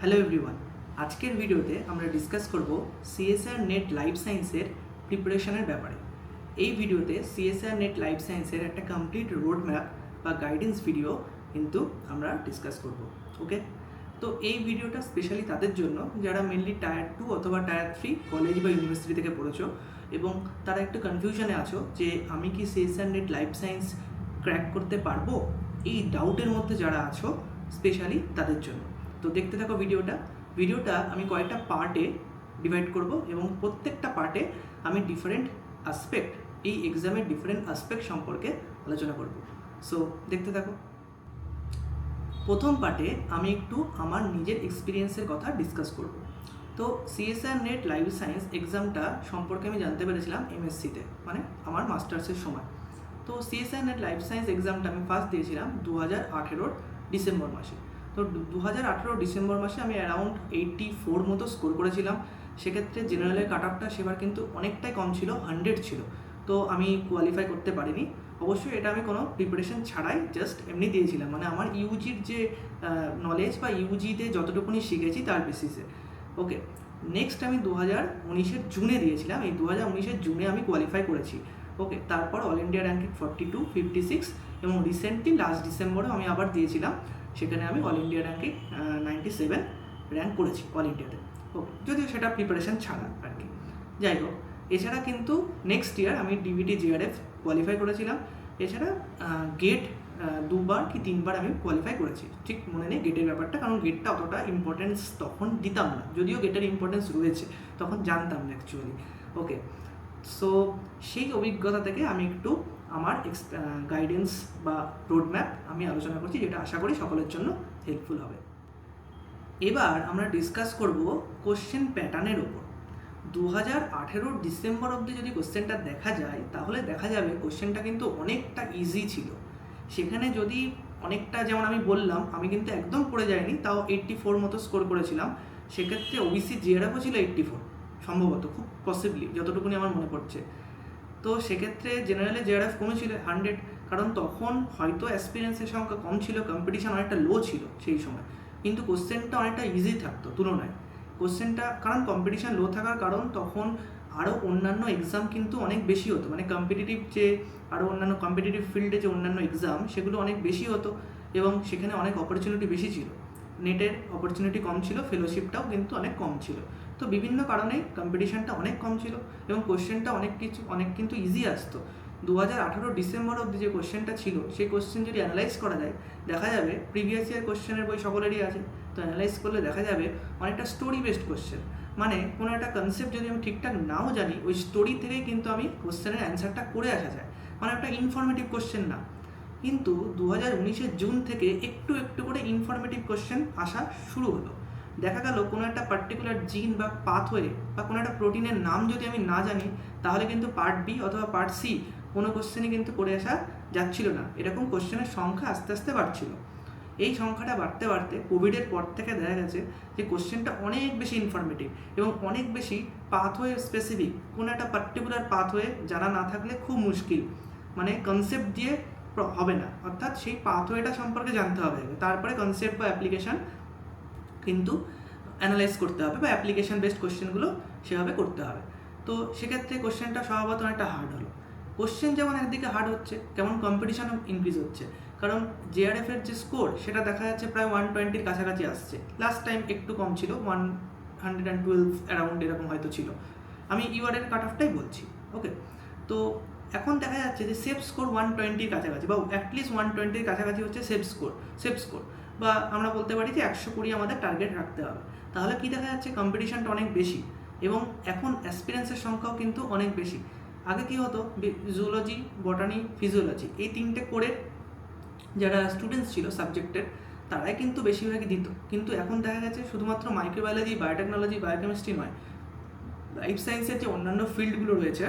Hello everyone, আজকের ভিডিওতে আমরা ডিসকাস করব সিএসআর নেট লাইফ সায়েন্সের প্রিপারেশনের ব্যাপারে। এই ভিডিওতে সিএসআর নেট লাইফ সায়েন্সের একটা কমপ্লিট রোড ম্যাপ বা গাইডেন্স ভিডিও কিন্তু আমরা ডিসকাস করব। ওকে, তো এই ভিডিওটা স্পেশালি তাদের জন্য যারা মেনলি টায়ার 2 অথবা টায়ার 3 কলেজ বা ইউনিভার্সিটি থেকে পড়েছো এবং তারা একটু কনফিউশনে আছো যে আমি কি CSR net life science crack করতে পারবো, এই ডাউটের মধ্যে যারা আছো স্পেশালি তাদের জন্য। তো দেখতে থাকো ভিডিওটা আমি কয়েকটা পার্টে ডিভাইড করব এবং প্রত্যেকটা পার্টে আমি ডিফারেন্ট আসপেক্ট, এই এক্সামের ডিফারেন্ট আসপেক্ট সম্পর্কে আলোচনা করব। সো দেখতে থাকো। প্রথম পার্টে আমি একটু আমার নিজের এক্সপিরিয়েন্সের কথা ডিসকাস করব। তো সিএসআর নেট লাইফ সায়েন্স এক্সামটা সম্পর্কে আমি জানতে পেরেছিলাম এমএসসিতে, মানে আমার মাস্টার্সের সময়। তো সিএসআর নেট লাইফ সায়েন্স এক্সামটা আমি ফার্স্ট দিয়েছিলাম 2018 ডিসেম্বর মাসে। তো 2018 ডিসেম্বর মাসে আমি অ্যারাউন্ড 84 মতো স্কোর করেছিলাম। সেক্ষেত্রে জেনারেলের কাট অফটা সেবার কিন্তু অনেকটাই কম ছিল, 100 ছিল। তো আমি কোয়ালিফাই করতে পারিনি। অবশ্যই এটা আমি কোনো প্রিপারেশন ছাড়াই জাস্ট এমনি দিয়েছিলাম, মানে আমার ইউজির যে নলেজ বা ইউজিতে যতটুকুনি শিখেছি তার বেসিসে। ওকে, নেক্সট আমি 2019 জুনে দিয়েছিলাম। এই 2019 জুনে আমি কোয়ালিফাই করেছি। ওকে, তারপর অল ইন্ডিয়া র্যাঙ্কিং 42, 56 এবং রিসেন্টলি লাস্ট ডিসেম্বরে আমি আবার দিয়েছিলাম। সেখানে আমি অল ইন্ডিয়া র্যাঙ্কিং 97 র্যাঙ্ক করেছি অল ইন্ডিয়াতে। ওকে, যদিও সেটা প্রিপারেশন ছাড়া আর কি। যাই হোক, এছাড়া কিন্তু নেক্সট ইয়ার আমি ডিবিটি জিআরএফ কোয়ালিফাই করেছিলাম। এছাড়া গেট 2বার কি 3বার আমি কোয়ালিফাই করেছি, ঠিক মনে নেই গেটের ব্যাপারটা, কারণ গেটটা অতটা ইম্পর্টেন্স তখন দিতাম না, যদিও গেটের ইম্পর্টেন্স রয়েছে, তখন জানতাম না অ্যাকচুয়ালি। ওকে, সো সেই অভিজ্ঞতা থেকে আমি একটু আমার গাইডেন্স বা রোডম্যাপ আমি আলোচনা করছি, যেটা আশা করি সকলের জন্য হেল্পফুল হবে। এবার আমরা ডিসকাস করব কোশ্চেন প্যাটার্নের ওপর। 2018 ডিসেম্বর অবধি যদি কোশ্চেনটা দেখা যায়, তাহলে দেখা যাবে কোশ্চেনটা কিন্তু অনেকটা ইজি ছিল। সেখানে যদি অনেকটা, যেমন আমি বললাম, আমি কিন্তু একদম পড়ে যাইনি, তাও 84 মতো স্কোর করেছিলাম। সেক্ষেত্রে ওবিসি জিআরএফও ছিল 84 সম্ভবত, খুব পসিবলি যতটুকুনি আমার মনে পড়ছে। তো সেক্ষেত্রে জেনারেলে জিআরএফ কমেছিল 100, কারণ তখন হয়তো অ্যাসপিরেন্সের সংখ্যা কম ছিল, কম্পিটিশন অনেকটা লো ছিল সেই সময়, কিন্তু কোশ্চেনটা অনেকটা ইজি থাকতো তুলনায়। কোশ্চেনটা, কারণ কম্পিটিশান লো থাকার কারণ তখন আরও অন্যান্য এক্সাম কিন্তু অনেক বেশি হতো, মানে কম্পিটিটিভ যে আরও অন্যান্য কম্পিটিটিভ ফিল্ডে যে অন্যান্য এক্সাম সেগুলো অনেক বেশি হতো এবং সেখানে অনেক অপরচুনিটি বেশি ছিল। নেটের অপরচুনিটি কম ছিল, ফেলোশিপটাও কিন্তু অনেক কম ছিল। তো বিভিন্ন কারণে কম্পিটিশানটা অনেক কম ছিল এবং কোশ্চেনটা অনেক কিন্তু ইজি আসতো। 2018 ডিসেম্বর অবধি যে কোশ্চেনটা ছিল, সেই কোশ্চেন যদি অ্যানালাইজ করা যায়, দেখা যাবে প্রিভিয়াস ইয়ার কোশ্চেনের বই সকলেরই আছে। তো অ্যানালাইজ করলে দেখা যাবে অনেকটা স্টোরি বেসড কোশ্চেন, মানে কোনো একটা কনসেপ্ট যদি আমি ঠিকঠাক নাও জানি, ওই স্টোরি থেকেই কিন্তু আমি কোশ্চেনের অ্যান্সারটা করে আসা যায়, মানে একটা ইনফরমেটিভ কোশ্চেন না। কিন্তু 2019 জুন থেকে একটু একটু করে ইনফরমেটিভ কোশ্চেন আসা শুরু হলো। দেখা গেল কোনো একটা পার্টিকুলার জিন বা পাথওয়ে বা কোনো একটা প্রোটিনের নাম যদি আমি না জানি, তাহলে কিন্তু পার্ট বি অথবা পার্ট সি কোনো কোশ্চেনই কিন্তু করে আসা যাচ্ছিল না। এরকম কোশ্চেনের সংখ্যা আস্তে আস্তে বাড়ছিল। এই সংখ্যাটা বাড়তে বাড়তে কোভিডের পর থেকে দেখা গেছে যে কোশ্চেনটা অনেক বেশি ইনফরমেটিভ এবং অনেক বেশি পাথওয়ে স্পেসিফিক। কোনো একটা পার্টিকুলার পাথওয়ে জানা না থাকলে খুব মুশকিল, মানে কনসেপ্ট দিয়ে হবে না, অর্থাৎ সেই পাথওয়েটা সম্পর্কে জানতে হবে, তারপরে কনসেপ্ট বা অ্যাপ্লিকেশান কিন্তু অ্যানালাইজ করতে হবে বা অ্যাপ্লিকেশান বেসড কোশ্চেনগুলো সেভাবে করতে হবে। তো সেক্ষেত্রে কোশ্চেনটা স্বভাবত অনেকটা হার্ড হলো। কোশ্চেন যেমন একদিকে হার্ড হচ্ছে, তেমন কম্পিটিশানও ইনক্রিজ হচ্ছে, কারণ জেআরএফের যে স্কোর সেটা দেখা যাচ্ছে প্রায় 120-র কাছাকাছি আসছে। লাস্ট টাইম একটু কম ছিল, 112 অ্যারাউন্ড এরকম হয়তো ছিল। আমি ইউআরের কাট অফটাই বলছি। ওকে, তো এখন দেখা যাচ্ছে যে সেফ স্কোর 120-র কাছাকাছি, বা অ্যাটলিস্ট 120-র কাছাকাছি হচ্ছে সেফ স্কোর, বা আমরা বলতে পারি যে 120 আমাদের টার্গেট রাখতে হবে। তাহলে কি দেখা যাচ্ছে, কম্পিটিশানটা অনেক বেশি এবং এখন অ্যাসপিরেন্সের সংখ্যাও কিন্তু অনেক বেশি। আগে কি হতো, জুলজি, বটানি, ফিজিওলজি, এই 3টে করে যারা স্টুডেন্টস ছিল সাবজেক্টের, তারাই কিন্তু বেশিরভাগই দিত। কিন্তু এখন দেখা গেছে শুধুমাত্র মাইক্রোবায়োলজি, বায়োটেকনোলজি, বায়োকেমিস্ট্রি নয়, লাইফ সায়েন্সের যে অন্যান্য ফিল্ডগুলো রয়েছে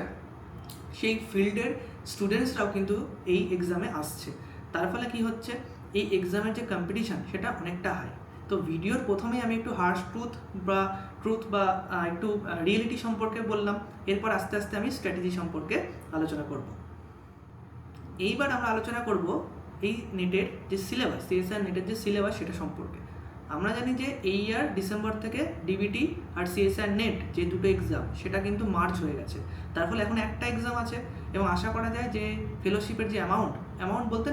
সেই ফিল্ডের স্টুডেন্টসরাও কিন্তু এই এক্সামে আসছে। তার ফলে কি হচ্ছে, এই এক্সামের যে কম্পিটিশান সেটা অনেকটা হাই। তো ভিডিওর প্রথমেই আমি একটু হার্শ ট্রুথ বা একটু রিয়েলিটি সম্পর্কে বললাম, এরপর আস্তে আস্তে আমি স্ট্র্যাটেজি সম্পর্কে আলোচনা করব। এইবার আমরা আলোচনা করব এই নেটের যে সিলেবাস, সিএসআর নেটের যে সিলেবাস সেটা সম্পর্কে। আমরা জানি যে এই ইয়ার ডিসেম্বর থেকে ডিবিটি আর সিএসআর নেট যে দুটো এক্সাম সেটা কিন্তু মার্চ হয়ে গেছে, তার ফলে এখন একটা এক্সাম আছে এবং আশা করা যায় যে ফেলোশিপের যে অ্যামাউন্ট বলতে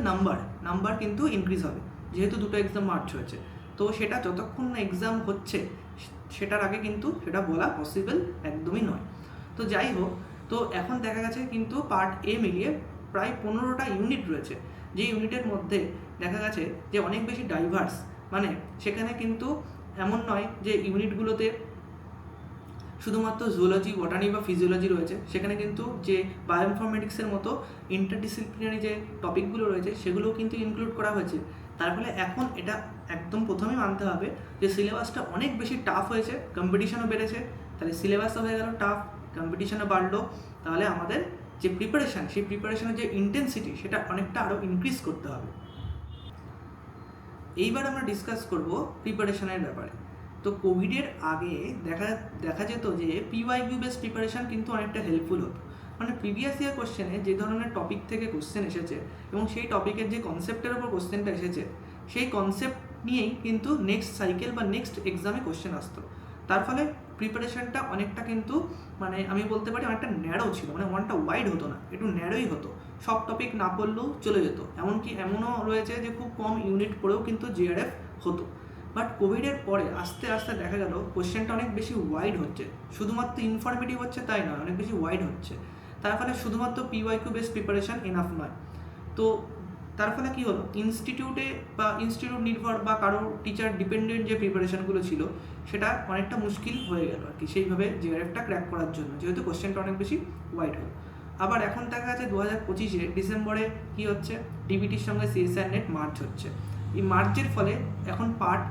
নাম্বার কিন্তু ইনক্রিজ হবে, যেহেতু দুটো এক্সাম মার্চ হয়েছে। তো সেটা যতক্ষণ না এক্সাম হচ্ছে সেটার আগে কিন্তু সেটা বলা পসিবল একদমই নয়। তো যাই হোক, তো এখন দেখা গেছে কিন্তু পার্ট এ মিলিয়ে প্রায় 15টা ইউনিট রয়েছে, যে ইউনিটের মধ্যে দেখা গেছে যে অনেক বেশি ডাইভার্স, মানে সেখানে কিন্তু এমন নয় যে ইউনিটগুলোতে শুধুমাত্র জুলজি, বটানি বা ফিজিওলজি রয়েছে, সেখানে কিন্তু যে বায়োইনফরমেটিক্সের মতো ইন্টারডিসিপ্লিনারি যে টপিকগুলো রয়েছে সেগুলোও কিন্তু ইনক্লুড করা হয়েছে। তার ফলে এখন এটা একদম প্রথমেই মানতে হবে যে সিলেবাসটা অনেক বেশি টাফ হয়েছে, কম্পিটিশনও বেড়েছে। তাহলে সিলেবাসও হয়ে গেল টাফ, কম্পিটিশনও বাড়লো, তাহলে আমাদের যে প্রিপারেশান, সেই প্রিপারেশানের যে ইন্টেন্সিটি সেটা অনেকটা আরও ইনক্রিজ করতে হবে। এইবার আমরা ডিসকাস করব প্রিপারেশানের ব্যাপারে। তো কোভিডের আগে দেখা যেত যে পিওয়াইকিউ বেস প্রিপারেশান কিন্তু অনেকটা হেল্পফুল হতো, মানে প্রিভিয়াস ইয়ার কোশ্চেনে যে ধরনের টপিক থেকে কোশ্চেন এসেছে এবং সেই টপিকের যে কনসেপ্টের ওপর কোশ্চেনটা এসেছে সেই কনসেপ্ট নিয়েই কিন্তু নেক্সট সাইকেল বা নেক্সট এক্সামে কোশ্চেন আসতো। তার ফলে প্রিপারেশানটা অনেকটা কিন্তু মানে আমি বলতে পারি অনেকটা ন্যারো ছিল, মানে অনেকটা ওয়াইড হতো না, একটু ন্যারোই হতো, সব টপিক না পড়লেও চলে যেত। এমনকি এমনও রয়েছে যে খুব কম ইউনিট পড়েও কিন্তু জিআরএফ হতো। বাট কোভিডের পরে আস্তে আস্তে দেখা গেল কোশ্চেনটা অনেক বেশি ওয়াইড হচ্ছে, শুধুমাত্র ইনফরমেটিভ হচ্ছে তাই নয়, অনেক বেশি ওয়াইড হচ্ছে। তার ফলে শুধুমাত্র পিওয়াইকিউ বেস প্রিপারেশান এনাফ নয়। তো তার ফলে কী হলো, ইনস্টিটিউটে বা ইনস্টিটিউট নির্ভর বা কারো টিচার ডিপেন্ডেন্ট যে প্রিপারেশানগুলো ছিল সেটা অনেকটা মুশকিল হয়ে গেল আর কি, সেইভাবে জিআরএফটা ক্র্যাক করার জন্য, যেহেতু কোশ্চেনটা অনেক বেশি ওয়াইড হলো। আবার এখন দেখা যাচ্ছে 2025-এ ডিসেম্বরে কী হচ্ছে, ডিবিটির সঙ্গে সিএসআর নেট মার্চ হচ্ছে। এই মার্চের ফলে এখন পার্ট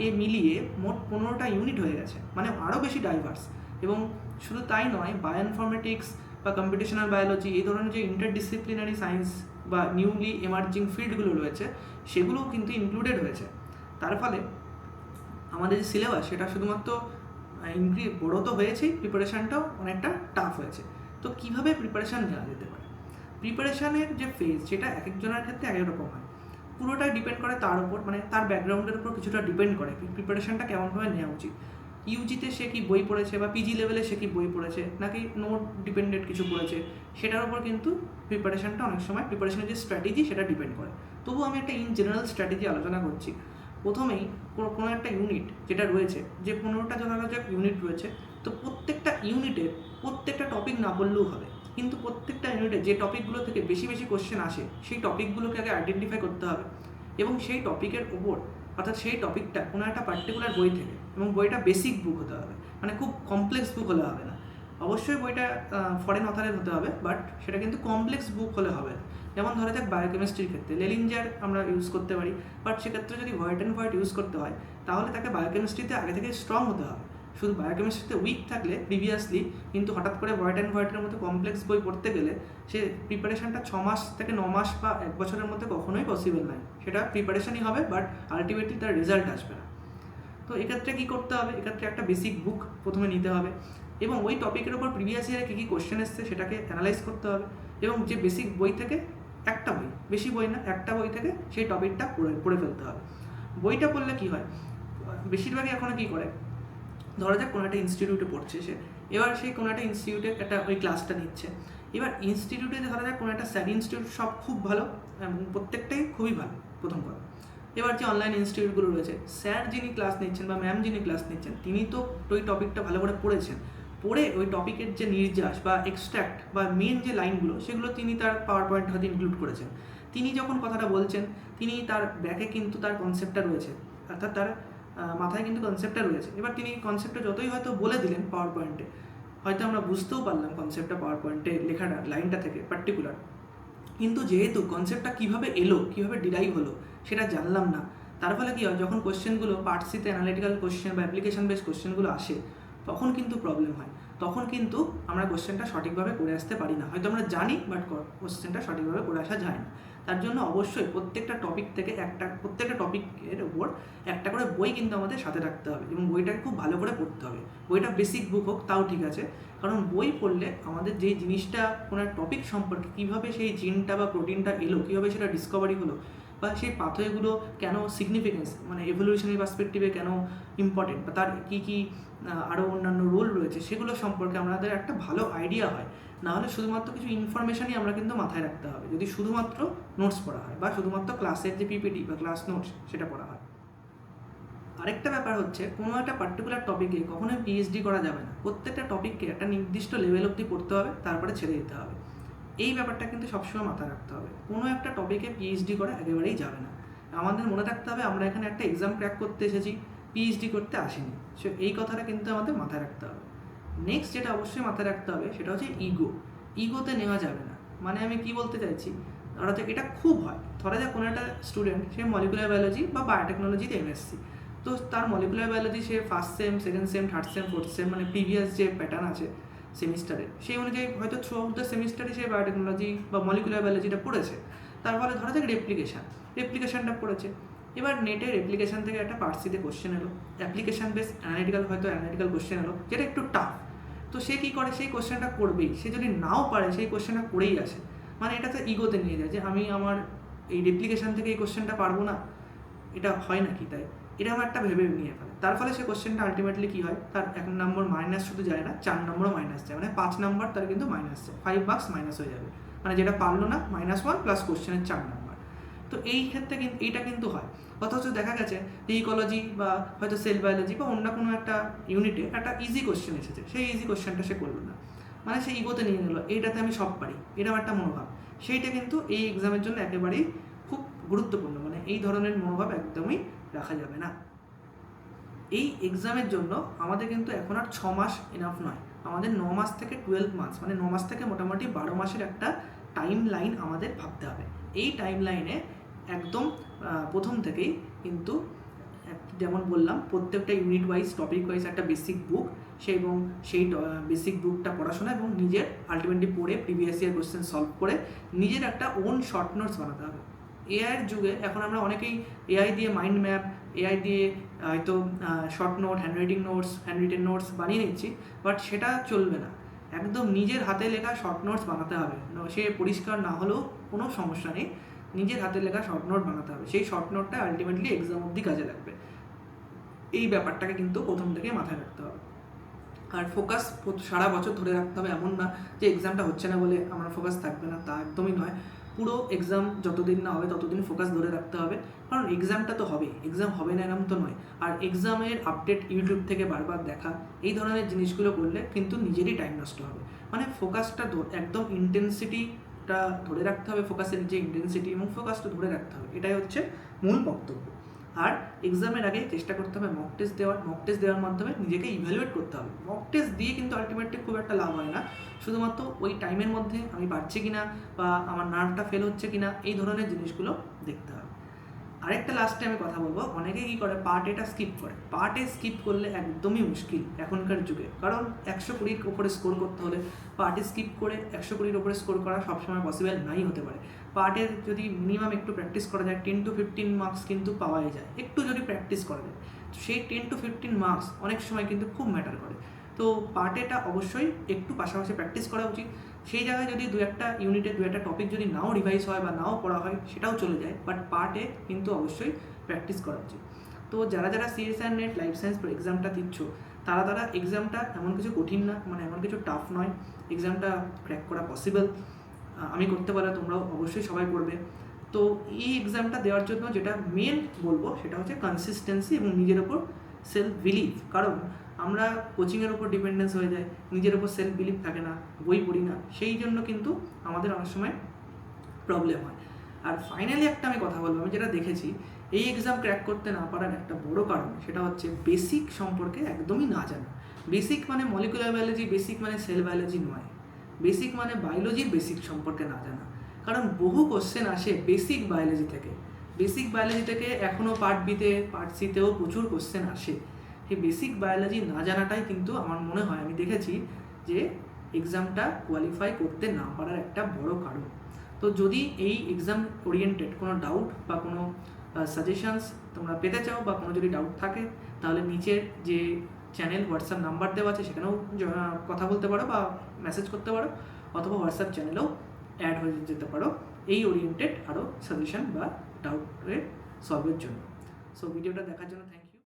এ মিলিয়ে মোট 15টা ইউনিট হয়ে গেছে, মানে আরও বেশি ডাইভার্স। এবং শুধু তাই নয়, বায়োইনফরমেটিক্স বা কম্পিটিশনাল বায়োলজি এই ধরনের যে ইন্টারডিসিপ্লিনারি সায়েন্স বা নিউলি এমার্জিং ফিল্ডগুলো রয়েছে সেগুলোও কিন্তু ইনক্লুডেড হয়েছে। তার ফলে আমাদের যে সিলেবাস সেটা শুধুমাত্র বড়ো তো হয়েছেই, প্রিপারেশানটাও অনেকটা টাফ হয়েছে। তো কীভাবে প্রিপারেশান নেওয়া যেতে পারে? প্রিপারেশানের যে ফেজ সেটা এক একজনের ক্ষেত্রে এক এক রকম হয়, পুরোটাই ডিপেন্ড করে তার উপর, মানে তার ব্যাকগ্রাউন্ডের উপর কিছুটা ডিপেন্ড করে প্রিপারেশানটা কেমনভাবে নেওয়া উচিত। ইউজিতে সে কি বই পড়েছে বা পিজি লেভেলে সে কি বই পড়েছে নাকি নোট ডিপেন্ডেন্ট কিছু পড়েছে, সেটার উপর কিন্তু প্রিপারেশানটা অনেক সময় প্রিপারেশনের যে স্ট্র্যাটেজি সেটা ডিপেন্ড করে। তবুও আমি একটা ইন জেনারেল স্ট্র্যাটেজি আলোচনা করছি। প্রথমেই কোনো একটা ইউনিট যেটা রয়েছে, যে 15টা যথাযথ ইউনিট রয়েছে, তো প্রত্যেকটা ইউনিটের প্রত্যেকটা টপিক না বললেও হবে, কিন্তু প্রত্যেকটা ইউনিটে যে টপিকগুলো থেকে বেশি বেশি কোশ্চেন আসে সেই টপিকগুলোকে আগে আইডেন্টিফাই করতে হবে এবং সেই টপিকের ওপর, অর্থাৎ সেই টপিকটা কোনো একটা পার্টিকুলার বই থেকে, এবং বইটা বেসিক বুক হতে হবে, মানে খুব কমপ্লেক্স বুক হলে হবে না। অবশ্যই বইটা ফরেন অথারের হতে হবে, বাট সেটা কিন্তু কমপ্লেক্স বুক হলে হবে না। যেমন ধরা যাক বায়োকেমিস্ট্রির ক্ষেত্রে লেলিঞ্জার আমরা ইউজ করতে পারি, বাট সেক্ষেত্রে যদি হোয়াইট ইউজ করতে হয় তাহলে তাকে বায়োকেমিস্ট্রিতে আগে থেকে স্ট্রং হতে হবে। শুধু বায়োকেমিস্ট্রিতে উইক থাকলে প্রিভিয়াসলি, কিন্তু হঠাৎ করে হোয়াইটের মতো কমপ্লেক্স বই পড়তে গেলে সে প্রিপারেশানটা 6 মাস থেকে 9 মাস বা 1 বছরের মধ্যে কখনোই পসিবল নয়। সেটা প্রিপারেশানই হবে, বাট আলটিমেটলি তার রেজাল্ট আসবে না। তো এক্ষেত্রে কী করতে হবে, এক্ষেত্রে একটা বেসিক বুক প্রথমে নিতে হবে এবং ওই টপিকের ওপর প্রিভিয়াস ইয়ারে কী কী কোশ্চেন এসছে সেটাকে অ্যানালাইজ করতে হবে এবং যে বেসিক বই থেকে একটা বই, বেশি বই না, একটা বই থেকে সেই টপিকটা পড়ে ফেলতে হবে। বইটা পড়লে কী হয়, বেশিরভাগই এখনও কী করে, ধরা যাক কোনো একটা ইনস্টিটিউটে পড়ছে সে, এবার সেই কোনো একটা ইনস্টিটিউটে একটা ওই ক্লাসটা নিচ্ছে। এবার ইনস্টিটিউটে ধরা যাক কোনো একটা স্যার ইনস্টিটিউট সব খুব ভালো এবং প্রত্যেকটাই খুবই ভালো, প্রথম কথা। এবার যে অনলাইন ইনস্টিটিউটগুলো রয়েছে, স্যার যিনি ক্লাস নিচ্ছেন বা ম্যাম যিনি ক্লাস নিচ্ছেন তিনি তো ওই টপিকটা ভালো করে পড়েছেন, পড়ে ওই টপিকের যে নির্যাস বা এক্সট্র্যাক্ট বা মেন যে লাইনগুলো সেগুলো তিনি তার পাওয়ার পয়েন্টে হয়তো ইনক্লুড করেছেন। তিনি যখন কথাটা বলছেন তিনি তার ব্যাকে কিন্তু তার কনসেপ্টটা রয়েছে, অর্থাৎ তার মাথায় কিন্তু কনসেপ্টটা রয়েছে। এবার তিনি কনসেপ্টটা যতই হয়তো বলে দিলেন পাওয়ার পয়েন্টে, হয়তো আমরা বুঝতেও পারলাম কনসেপ্টটা পাওয়ার পয়েন্টে লেখাটা লাইনটা থেকে পার্টিকুলার, কিন্তু যেহেতু কনসেপ্টটা কীভাবে এলো, কীভাবে ডিরাইভ হলো সেটা জানলাম না, তার ফলে কী হয়, যখন কোশ্চেনগুলো পার্ট সিতে অ্যানালিটিক্যাল কোশ্চেন বা অ্যাপ্লিকেশন বেস কোশ্চেনগুলো আসে তখন কিন্তু প্রবলেম হয়, তখন কিন্তু আমরা কোশ্চেনটা সঠিকভাবে করে আসতে পারি না। হয়তো আমরা জানি, বাট কোশ্চেনটা সঠিকভাবে করে আসা যায় না। তার জন্য অবশ্যই প্রত্যেকটা টপিক থেকে প্রত্যেকটা টপিকের ওপর একটা করে বই কিন্তু আমাদের সাথে রাখতে হবে এবং বইটাকে খুব ভালো করে পড়তে হবে। বইটা বেসিক বুক হোক তাও ঠিক আছে, কারণ বই পড়লে আমাদের যেই জিনিসটা কোনো টপিক সম্পর্কে, কীভাবে সেই জিনটা বা প্রোটিনটা এলো, কীভাবে সেটা ডিসকভারি হলো, বা সেই পাথওয়েগুলো কেন সিগনিফিকেন্স মানে এভলিউশনারি পার্সপেক্টিভে কেন ইম্পর্টেন্ট বা তার কী কী আরও অন্যান্য রোল রয়েছে সেগুলো সম্পর্কে আমাদের একটা ভালো আইডিয়া হয়। নাহলে শুধুমাত্র কিছু ইনফরমেশনই আমরা কিন্তু মাথায় রাখতে হবে যদি শুধুমাত্র নোটস পড়া হয় বা শুধুমাত্র ক্লাসের যে পিপিটি বা ক্লাস নোটস সেটা পড়া হয়। আরেকটা ব্যাপার হচ্ছে কোনো একটা পার্টিকুলার টপিকে কখনোই পিএইচডি করা যাবে না। প্রত্যেকটা টপিককে একটা নির্দিষ্ট লেভেল অবধি পড়তে হবে, তারপরে ছেড়ে দিতে হবে। এই ব্যাপারটা কিন্তু সবসময় মাথায় রাখতে হবে। কোনো একটা টপিকে পিএইচডি করা একেবারেই যাবে না। আমাদের মনে রাখতে হবে আমরা এখানে একটা এক্সাম ক্র্যাক করতে এসেছি, পিএইচডি করতে আসিনি। সো এই কথাটা কিন্তু আমাদের মাথায় রাখতে হবে। নেক্সট যেটা অবশ্যই মাথায় রাখতে হবে সেটা হচ্ছে ইগোতে নেওয়া যাবে না। মানে আমি কি বলতে চাইছি, ধরা যাক এটা খুব হয়, ধরা যাক কোনো একটা স্টুডেন্ট সে মলিকুলার বায়োলজি বা বায়োটেকনোলজিতে এমএসসি, তো তার মলিকুলার বায়োলজি সে first sem, second sem, third sem, fourth sem মানে প্রিভিয়াস যে প্যাটার্ন আছে সেমিস্টারে সেই অনুযায়ী হয়তো থ্রু আউট দ্য সেমিস্টারে সে বায়োটেকনোলজি বা মলিকুলার বায়োলজিটা পড়েছে। তার ফলে ধরা যাক রেপ্লিকেশনটা পড়েছে। এবার নেটের অ্যাপ্লিকেশান থেকে একটা পার্সিতে কোশ্চেন এলো, অ্যাপ্লিকেশান বেস অ্যানালিটিক্যাল কোশ্চেন এলো যেটা একটু টাফ। তো সে কী করে, সেই কোশ্চেনটা করবেই। সে যদি নাও পারে সেই কোশ্চেনটা করেই আসে। মানে এটা তো ইগোতে নিয়ে যায় যে আমি আমার এই রেপ্লিকেশান থেকে এই কোশ্চেনটা পারবো না, এটা হয় নাকি, তাই এরকম একটা ভেবে নিয়ে ফেলে। তার ফলে সে কোশ্চেনটা আলটিমেটলি কী হয়, তার 1 নম্বর মাইনাস শুধু যায় না, 4 নম্বরও মাইনাস যায়, মানে 5 নম্বর তার কিন্তু মাইনাস যায়, 5 মার্কস মাইনাস হয়ে যাবে। মানে যেটা পারলো না -1 প্লাস কোশ্চেনের 4 নম্বর। তো এই ক্ষেত্রে কিন্তু এইটা কিন্তু হয়। অথচ দেখা গেছে যে ইকোলজি বা হয়তো সেল বায়োলজি বা অন্য কোনো একটা ইউনিটে একটা ইজি কোশ্চেন এসেছে, সেই ইজি কোশ্চেনটা সে করলো না, মানে সে ইগোতে নিয়ে নিল এইটাতে আমি সব পারি, এরকম একটা মনোভাব। সেইটা কিন্তু এই এক্সামের জন্য একেবারেই খুব গুরুত্বপূর্ণ। মানে এই ধরনের মনোভাব একদমই রাখা যাবে না। এই এক্সামের জন্য আমাদের কিন্তু এখন আর 6 মাস এনাফ নয়, আমাদের 9 মাস থেকে 12 মাস, মানে 9 মাস থেকে মোটামুটি 12 মাসের একটা টাইম লাইন আমাদের ভাবতে হবে। এই টাইম লাইনে একদম প্রথম থেকেই কিন্তু যেমন বললাম প্রত্যেকটা ইউনিট ওয়াইজ টপিক ওয়াইজ একটা বেসিক বুক এবং সেই বেসিক বুকটা পড়াশোনা এবং নিজের আলটিমেটলি পড়ে প্রিভিয়াস ইয়ার কোশ্চেন সলভ করে নিজের একটা ওন শর্ট নোটস বানাতে হবে। এআইয়ের যুগে এখন আমরা অনেকেই এআই দিয়ে মাইন্ড ম্যাপ, এআই দিয়ে হয়তো শর্ট নোট, হ্যান্ডরিটেন নোটস বানিয়ে নিচ্ছি, বাট সেটা চলবে না। একদম নিজের হাতে লেখা শর্ট নোটস বানাতে হবে। সে পরিষ্কার না হলেও কোনো সমস্যা নেই, নিজের হাতে লেখা শর্ট নোট বানাতে হবে। সেই শর্ট নোটটা আলটিমেটলি এক্সাম অবধি কাজে লাগবে। এই ব্যাপারটাকে কিন্তু প্রথম থেকে মাথায় রাখতে হবে। আর ফোকাস সারা বছর ধরে রাখতে হবে, এমন না যে এক্সামটা হচ্ছে না বলে আমার ফোকাস থাকবে না, তা একদমই নয়। পুরো এক্সাম যতদিন না হবে ততদিন ফোকাস ধরে রাখতে হবে, কারণ এক্সামটা তো হবে, এক্সাম হবে না এরকম তো নয়। আর এক্সামের আপডেট ইউটিউব থেকে বারবার দেখা, এই ধরনের জিনিসগুলো করলে কিন্তু নিজেরই টাইম নষ্ট হবে। মানে ফোকাসটা একদম ইন্টেন্সিটিটা ধরে রাখতে হবে, ফোকাসের যে ইন্টেন্সিটি এবং ফোকাসটা ধরে রাখতে হবে, এটাই হচ্ছে মূল বক্তব্য। আর এক্সামের আগে চেষ্টা করতে হবে মক টেস্ট দেওয়ার মাধ্যমে নিজেকে ইভ্যালুয়েট করতে হবে। মক টেস্ট দিয়ে কিন্তু আলটিমেটলি খুব একটা লাভ হয় না, শুধুমাত্র ওই টাইমের মধ্যে আমি পারছি কিনা বা আমার নার্ভটা ফেল হচ্ছে কিনা এই ধরনের জিনিসগুলো দেখতে হবে। আরেকটা লাস্টে আমি কথা বলবো, অনেকে কী করে পার্ট এটা স্কিপ করে। পার্ট এ স্কিপ করলে একদমই মুশকিল এখনকার যুগে, কারণ 120 ওপরে স্কোর করতে হলে পার্টে স্কিপ করে 120 ওপরে স্কোর করা সবসময় পসিবল নাই হতে পারে। পার্টের যদি মিনিমাম একটু প্র্যাকটিস করা যায় 10 to 15 মার্কস কিন্তু পাওয়াই যায়, একটু যদি প্র্যাকটিস করা যায়। সেই 10 to 15 মার্কস অনেক সময় কিন্তু খুব ম্যাটার করে। তো পার্টেটা অবশ্যই একটু পাশাপাশি প্র্যাকটিস করা উচিত। সেই জায়গায় যদি দু একটা টপিক যদি নাও রিভাইজ হয় বা নাও পড়া হয় সেটাও চলে যায়, বাট পার্টে কিন্তু অবশ্যই প্র্যাকটিস করা উচিত। তো যারা সিএসআর নেট লাইফ সায়েন্স এক্সামটা দিচ্ছ তারা এক্সামটা এমন কিছু কঠিন না, মানে এমন কিছু টাফ নয়, এক্সামটা ক্র্যাক করা পসিবল। আমি করতে পারলে তোমরাও অবশ্যই সবাই করবে। তো এই এক্সামটা দেওয়ার জন্য যেটা মেন বলবো সেটা হচ্ছে কনসিস্টেন্সি এবং নিজের ওপর সেলফ বিলিভ। কারণ আমরা কোচিংয়ের উপর ডিপেন্ডেন্স হয়ে যায়, নিজের ওপর সেলফ বিলিভ থাকে না, বই পড়ি না, সেই জন্য কিন্তু আমাদের অনেক সময় প্রবলেম হয়। আর ফাইনালি একটা আমি কথা বলবো, আমি যেটা দেখেছি এই এক্সাম ক্র্যাক করতে না পারার একটা বড় কারণ সেটা হচ্ছে বেসিক সম্পর্কে একদমই না জানা। বেসিক মানে মলিকুলার বায়োলজি, বেসিক মানে সেল বায়োলজি নয়, বেসিক মানে বায়োলজির বেসিক সম্পর্কে না জানা। কারণ বহু কোশ্চেন আসে বেসিক বায়োলজি থেকে, এখনও পার্ট বিতে পার্ট সিতেও প্রচুর কোশ্চেন আসে। এই বেসিক বায়োলজি না জানাটাই কিন্তু আমার মনে হয়, আমি দেখেছি যে এক্সামটা কোয়ালিফাই করতে না পারার একটা বড় কারণ। তো যদি এই এক্সাম ওরিয়েন্টেড কোনো ডাউট বা কোনো সাজেশনস তোমরা পেতে চাও বা কোনো যদি ডাউট থাকে, তাহলে নিচের যে চ্যানেল হোয়াটসঅ্যাপ নাম্বার দেওয়া আছে সেখানেও কথা বলতে পারো বা মেসেজ করতে পারো, অথবা হোয়াটসঅ্যাপ চ্যানেলেও অ্যাড হয়ে যেতে পারো এই ওরিয়েন্টেড আরও সাজেশন বা ডাউটের সলভের জন্য। সো ভিডিওটা দেখার জন্য থ্যাংক